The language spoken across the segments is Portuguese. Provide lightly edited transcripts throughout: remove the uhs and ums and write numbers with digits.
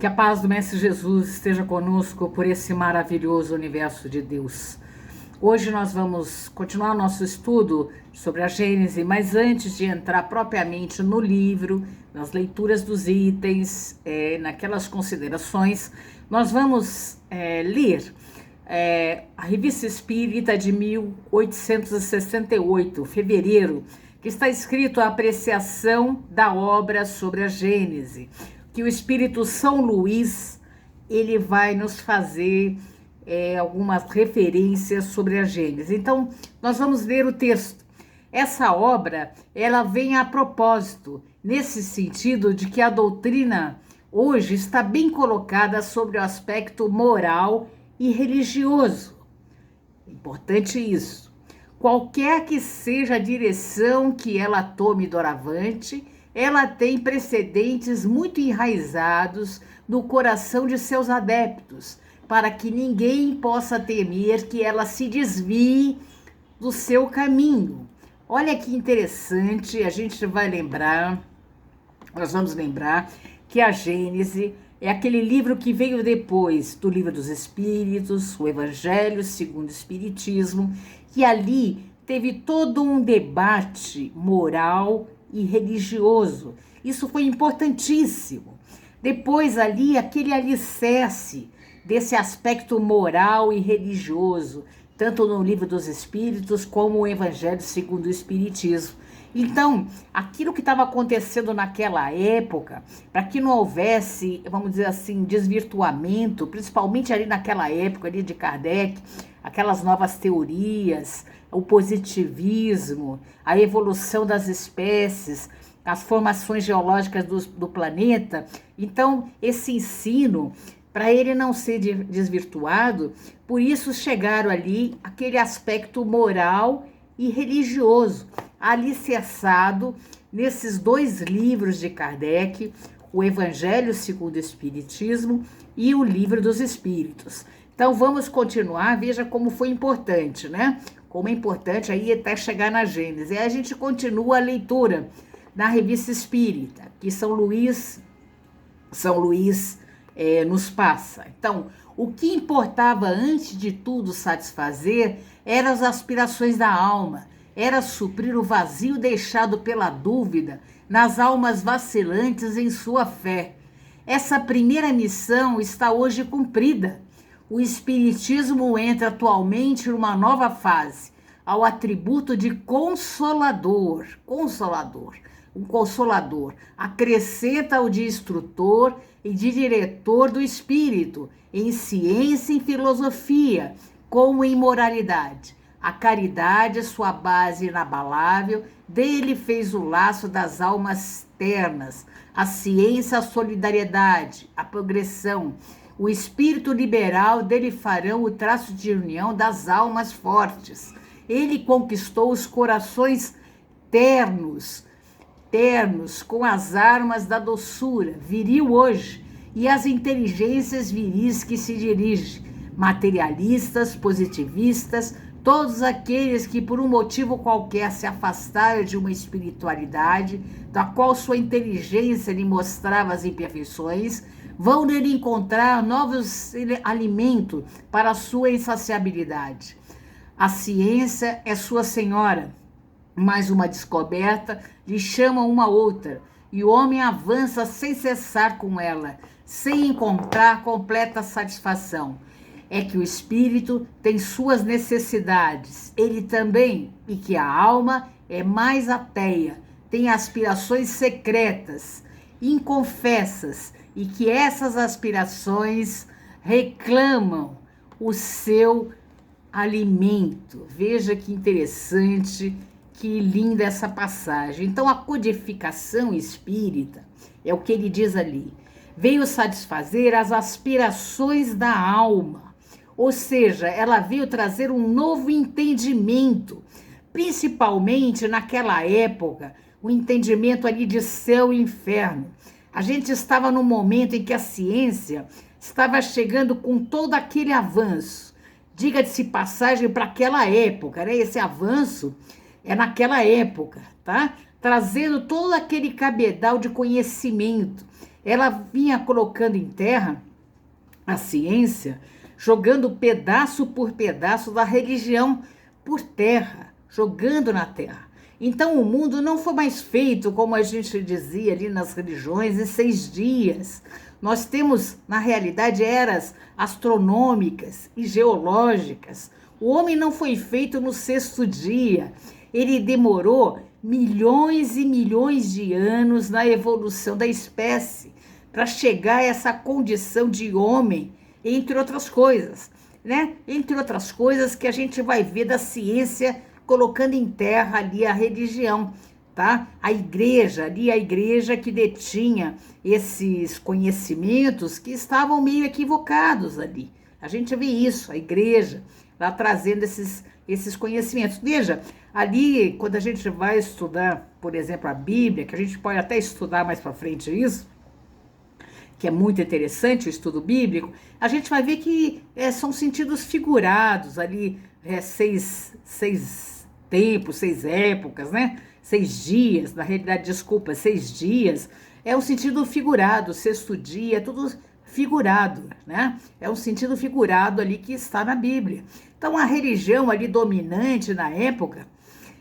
Que a paz do Mestre Jesus esteja conosco por esse maravilhoso universo de Deus. Hoje nós vamos continuar nosso estudo sobre a Gênese, mas antes de entrar propriamente no livro, nas leituras dos itens, naquelas considerações, nós vamos ler a Revista Espírita de 1868, fevereiro, que está escrito a apreciação da obra sobre a Gênese, que o Espírito São Luís, ele vai nos fazer algumas referências sobre a Gênese. Então, nós vamos ler o texto. Essa obra, ela vem a propósito, nesse sentido de que a doutrina hoje está bem colocada sobre o aspecto moral e religioso. Importante isso. Qualquer que seja a direção que ela tome doravante, ela tem precedentes muito enraizados no coração de seus adeptos, para que ninguém possa temer que ela se desvie do seu caminho. Olha que interessante, nós vamos lembrar que a Gênese é aquele livro que veio depois do Livro dos Espíritos, o Evangelho segundo o Espiritismo, que ali teve todo um debate moral e religioso. Isso foi importantíssimo. Depois ali, aquele alicerce desse aspecto moral e religioso, tanto no Livro dos Espíritos como o Evangelho segundo o Espiritismo. Então, aquilo que estava acontecendo naquela época, para que não houvesse, vamos dizer assim, desvirtuamento, principalmente ali naquela época ali de Kardec, aquelas novas teorias, o positivismo, a evolução das espécies, as formações geológicas do planeta. Então, esse ensino, para ele não ser desvirtuado, por isso chegaram ali aquele aspecto moral e religioso, alicerçado nesses dois livros de Kardec, o Evangelho segundo o Espiritismo e o Livro dos Espíritos. Então vamos continuar, veja como foi importante, né? Como é importante aí até chegar na Gênese. E aí a gente continua a leitura na Revista Espírita, que São Luís nos passa. Então, o que importava antes de tudo satisfazer eram as aspirações da alma, era suprir o vazio deixado pela dúvida nas almas vacilantes em sua fé. Essa primeira missão está hoje cumprida. O Espiritismo entra atualmente numa nova fase, ao atributo de consolador. Um consolador. Acrescenta o de instrutor e de diretor do espírito, em ciência e filosofia, como em moralidade. A caridade, sua base inabalável, dele fez o laço das almas ternas. A ciência, a solidariedade, a progressão. O espírito liberal, dele farão o traço de união das almas fortes. Ele conquistou os corações ternos, com as armas da doçura, viril hoje, e as inteligências viris que se dirigem, materialistas, positivistas, todos aqueles que por um motivo qualquer se afastaram de uma espiritualidade, da qual sua inteligência lhe mostrava as imperfeições, vão nele encontrar novos alimentos para a sua insaciabilidade. A ciência é sua senhora, mais uma descoberta lhe chama uma outra, e o homem avança sem cessar com ela, sem encontrar completa satisfação. É que o espírito tem suas necessidades, ele também, e que a alma é mais ateia, tem aspirações secretas, inconfessas, e que essas aspirações reclamam o seu alimento. Veja que interessante, que linda essa passagem. Então, a codificação espírita é o que ele diz ali. Veio satisfazer as aspirações da alma, ou seja, ela veio trazer um novo entendimento, principalmente naquela época, o entendimento ali de céu e inferno. A gente estava num momento em que a ciência estava chegando com todo aquele avanço. Diga-se passagem para aquela época, né? Esse avanço é naquela época, tá? Trazendo todo aquele cabedal de conhecimento. ela vinha colocando em terra a ciência, jogando pedaço por pedaço da religião por terra, jogando na terra. Então o mundo não foi mais feito, como a gente dizia ali nas religiões, em 6 dias. Nós temos, na realidade, eras astronômicas e geológicas. O homem não foi feito no 6º dia. Ele demorou milhões e milhões de anos na evolução da espécie para chegar a essa condição de homem, entre outras coisas, né? Entre outras coisas que a gente vai ver da ciência colocando em terra ali a religião, tá? A igreja que detinha esses conhecimentos que estavam meio equivocados ali. A gente vê isso, a igreja lá trazendo esses conhecimentos. Veja, ali quando a gente vai estudar, por exemplo, a Bíblia, que a gente pode até estudar mais para frente isso, que é muito interessante o estudo bíblico, a gente vai ver que são sentidos figurados ali, 6 tempos, 6 épocas, né? 6 dias, na realidade, desculpa, 6 dias, é um sentido figurado, 6º dia, é tudo figurado, né? É um sentido figurado ali que está na Bíblia. Então, a religião ali dominante na época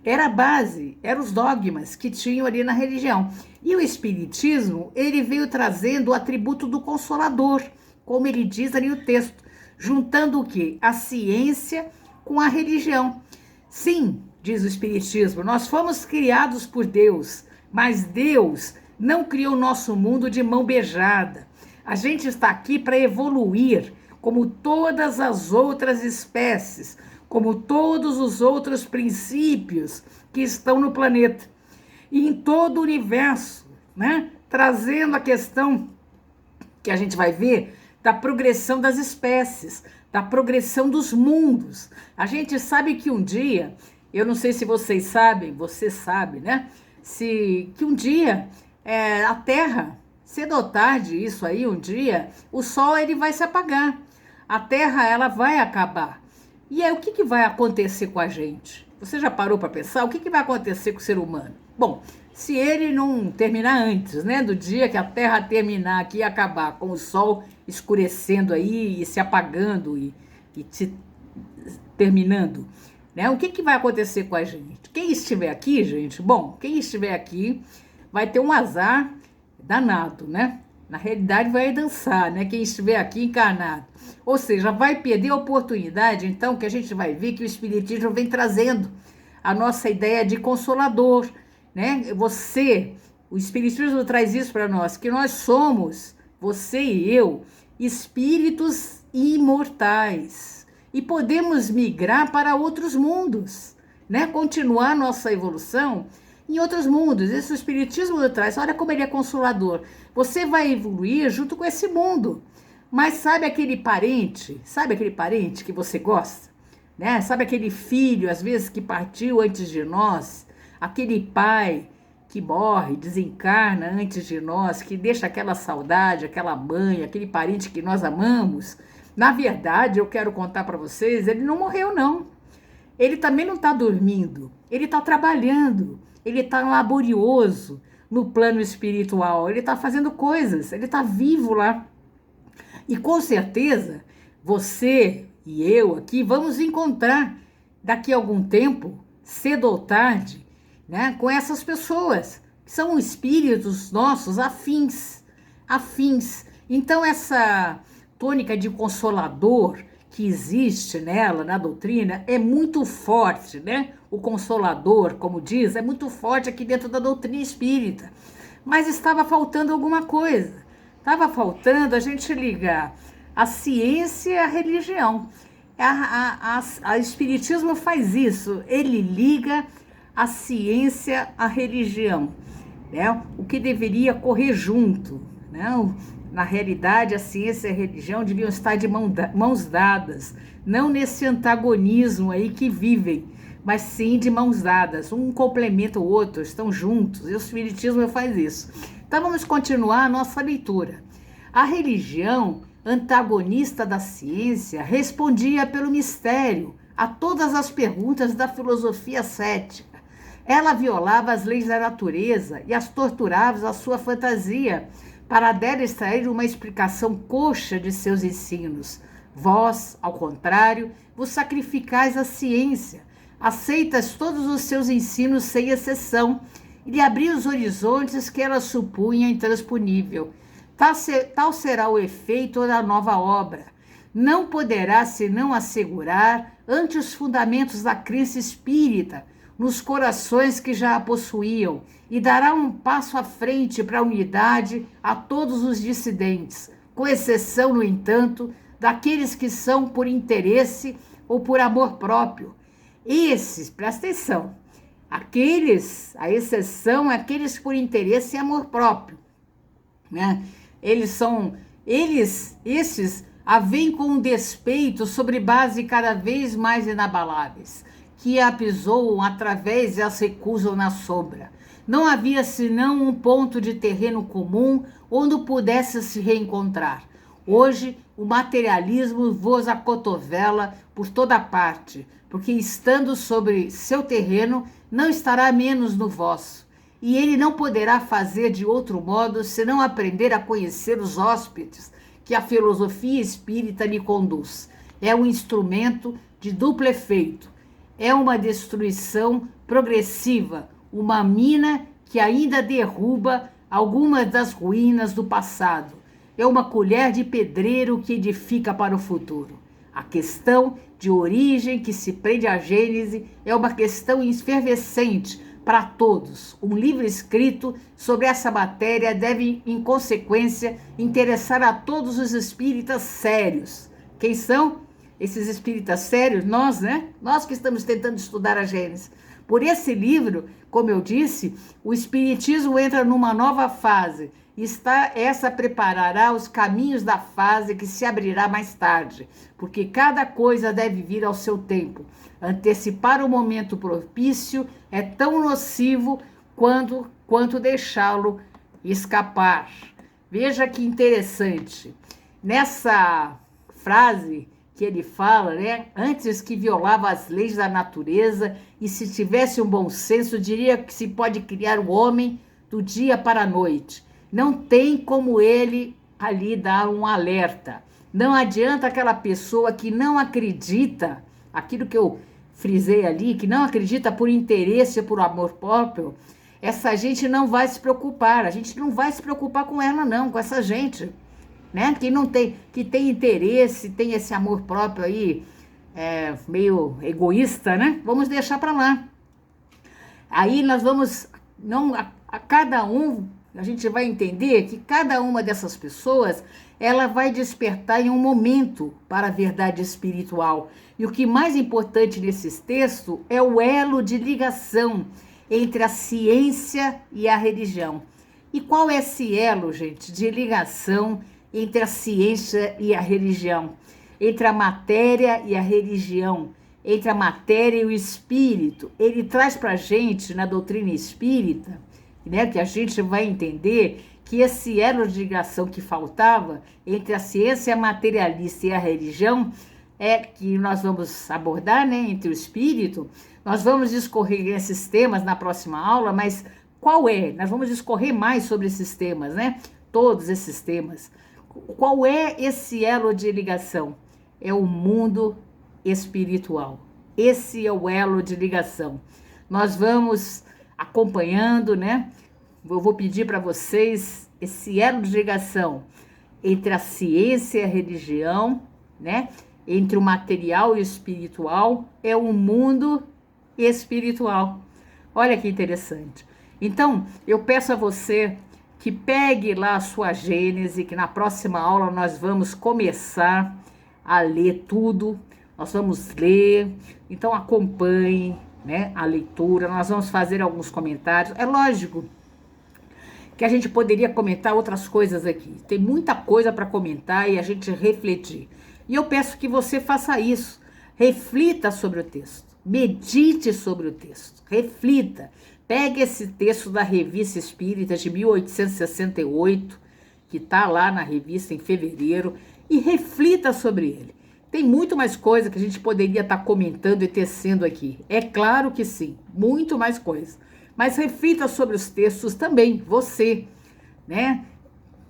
era a base, eram os dogmas que tinham ali na religião. E o Espiritismo, ele veio trazendo o atributo do Consolador, como ele diz ali no texto, juntando o quê? A ciência com a religião. Sim, diz o Espiritismo, nós fomos criados por Deus, mas Deus não criou o nosso mundo de mão beijada. A gente está aqui para evoluir, como todas as outras espécies, como todos os outros princípios que estão no planeta e em todo o universo, né? Trazendo a questão que a gente vai ver da progressão das espécies, da progressão dos mundos. A gente sabe que um dia, eu não sei se vocês sabem, você sabe, né? Que um dia a Terra, cedo ou tarde, isso aí, um dia, o Sol ele vai se apagar, a Terra ela vai acabar. E aí o que vai acontecer com a gente? Você já parou para pensar? O que vai acontecer com o ser humano? Bom, se ele não terminar antes, né, do dia que a Terra terminar aqui e acabar, com o Sol escurecendo aí e se apagando e terminando, né? O que vai acontecer com a gente? Quem estiver aqui, gente, bom, quem estiver aqui vai ter um azar danado, né? Na realidade vai dançar, né? Quem estiver aqui encarnado. Ou seja, vai perder a oportunidade, então, que a gente vai ver que o Espiritismo vem trazendo a nossa ideia de consolador, né? O Espiritismo traz isso para nós, que nós somos, você e eu, espíritos imortais e podemos migrar para outros mundos, né? Continuar nossa evolução em outros mundos. Isso o Espiritismo traz. Olha como ele é consolador. Você vai evoluir junto com esse mundo. Mas sabe aquele parente que você gosta? Né? Sabe aquele filho, às vezes, que partiu antes de nós? Aquele pai que morre, desencarna antes de nós, que deixa aquela saudade, aquela mãe, aquele parente que nós amamos? Na verdade, eu quero contar para vocês, ele não morreu, não. Ele também não está dormindo. Ele está trabalhando. Ele está laborioso no plano espiritual. Ele está fazendo coisas. Ele está vivo lá. E com certeza, você e eu aqui vamos encontrar daqui a algum tempo, cedo ou tarde, né, com essas pessoas, que são espíritos nossos afins. Então, essa tônica de consolador que existe nela, na doutrina, é muito forte, né? O consolador, como diz, é muito forte aqui dentro da doutrina espírita. Mas estava faltando alguma coisa. Estava faltando a gente ligar a ciência e a religião. A Espiritismo faz isso, ele liga a ciência à religião, né? O que deveria correr junto, né? Na realidade, a ciência e a religião deviam estar de mãos dadas, não nesse antagonismo aí que vivem, mas sim de mãos dadas, um complementa o outro, estão juntos, e o Espiritismo faz isso. Então vamos continuar a nossa leitura. A religião, antagonista da ciência, respondia pelo mistério a todas as perguntas da filosofia cética. Ela violava as leis da natureza e as torturava à sua fantasia, para dela extrair uma explicação coxa de seus ensinos. Vós, ao contrário, vos sacrificais à ciência, aceitas todos os seus ensinos sem exceção, e lhe abri os horizontes que ela supunha intransponível. Tal será o efeito da nova obra. Não poderá senão assegurar ante os fundamentos da crença espírita, nos corações que já a possuíam, e dará um passo à frente para a unidade a todos os dissidentes, com exceção, no entanto, daqueles que são por interesse ou por amor próprio. Esses, presta atenção, a exceção é aqueles por interesse e amor próprio, né? Esses vêm com um despeito sobre base cada vez mais inabaláveis, que a apisoam através e as recusam na sombra. Não havia senão um ponto de terreno comum onde pudesse se reencontrar. Hoje, o materialismo vos acotovela por toda parte, porque estando sobre seu terreno, não estará menos no vosso. E ele não poderá fazer de outro modo senão aprender a conhecer os hóspedes que a filosofia espírita lhe conduz. É um instrumento de duplo efeito. É uma destruição progressiva, uma mina que ainda derruba algumas das ruínas do passado. É uma colher de pedreiro que edifica para o futuro. A questão de origem que se prende à Gênese é uma questão efervescente para todos. Um livro escrito sobre essa matéria deve, em consequência, interessar a todos os espíritas sérios. Quem são esses espíritas sérios? Nós, né? Nós que estamos tentando estudar a Gênese. Por esse livro, como eu disse, o espiritismo entra numa nova fase. Essa preparará os caminhos da fase que se abrirá mais tarde, porque cada coisa deve vir ao seu tempo. Antecipar o momento propício é tão nocivo quanto deixá-lo escapar. Veja que interessante. Nessa frase que ele fala, né? Antes que violava as leis da natureza, e se tivesse um bom senso, diria que se pode criar o homem do dia para a noite. Não tem como ele ali dar um alerta. Não adianta aquela pessoa que não acredita, aquilo que eu frisei ali, que não acredita por interesse, por amor próprio, essa gente não vai se preocupar. A gente não vai se preocupar com ela, não, com essa gente, né? Que tem interesse, tem esse amor próprio aí, meio egoísta, né? Vamos deixar para lá. Aí nós vamos, não, a cada um, a gente vai entender que cada uma dessas pessoas, ela vai despertar em um momento para a verdade espiritual. E o que mais importante nesses textos é o elo de ligação entre a ciência e a religião. E qual é esse elo, gente, de ligação entre a ciência e a religião? Entre a matéria e a religião, entre a matéria e o espírito. Ele traz para a gente, na doutrina espírita, né, que a gente vai entender que esse elo de ligação que faltava entre a ciência materialista e a religião que nós vamos abordar, né, entre o espírito. Nós vamos discorrer esses temas na próxima aula, mas qual é? Nós vamos discorrer mais sobre esses temas, né? Todos esses temas. Qual é esse elo de ligação? É o mundo espiritual. Esse é o elo de ligação. Nós vamos acompanhando, né? Eu vou pedir para vocês esse elo de ligação entre a ciência e a religião, né? Entre o material e o espiritual, é o mundo espiritual. Olha que interessante. Então, eu peço a você que pegue lá a sua Gênese, que na próxima aula nós vamos começar a ler tudo. Nós vamos ler, então acompanhe, né, a leitura. Nós vamos fazer alguns comentários. É lógico que a gente poderia comentar outras coisas aqui. Tem muita coisa para comentar e a gente refletir. E eu peço que você faça isso. Reflita sobre o texto. Medite sobre o texto. Reflita. Pegue esse texto da Revista Espírita de 1868, que está lá na revista em fevereiro, e reflita sobre ele. Tem muito mais coisa que a gente poderia estar comentando e tecendo aqui. É claro que sim, muito mais coisa. Mas reflita sobre os textos também, você, né?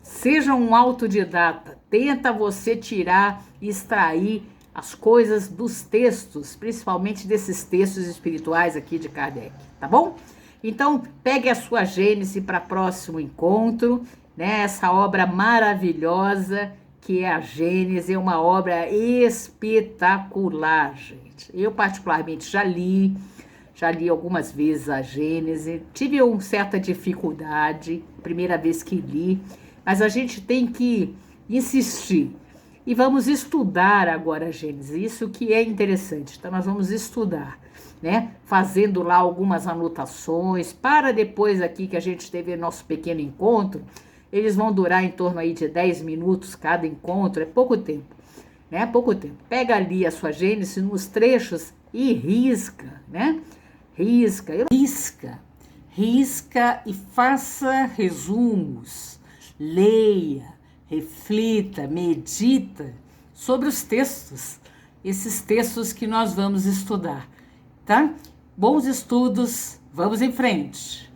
Seja um autodidata, tenta você tirar e extrair as coisas dos textos, principalmente desses textos espirituais aqui de Kardec, tá bom? Então, pegue a sua Gênese para próximo encontro, né? Essa obra maravilhosa que é a Gênese, é uma obra espetacular, gente. Eu particularmente já li algumas vezes a Gênese, tive uma certa dificuldade, primeira vez que li, mas a gente tem que insistir. E vamos estudar agora a Gênese, isso que é interessante. Então, nós vamos estudar, né? Fazendo lá algumas anotações, para depois aqui que a gente teve nosso pequeno encontro, eles vão durar em torno aí de 10 minutos cada encontro, é pouco tempo, né? Pouco tempo. Pega ali a sua Gênese nos trechos e risca, né? Risca e faça resumos, leia, reflita, medita sobre os textos, esses textos que nós vamos estudar, tá? Bons estudos, vamos em frente!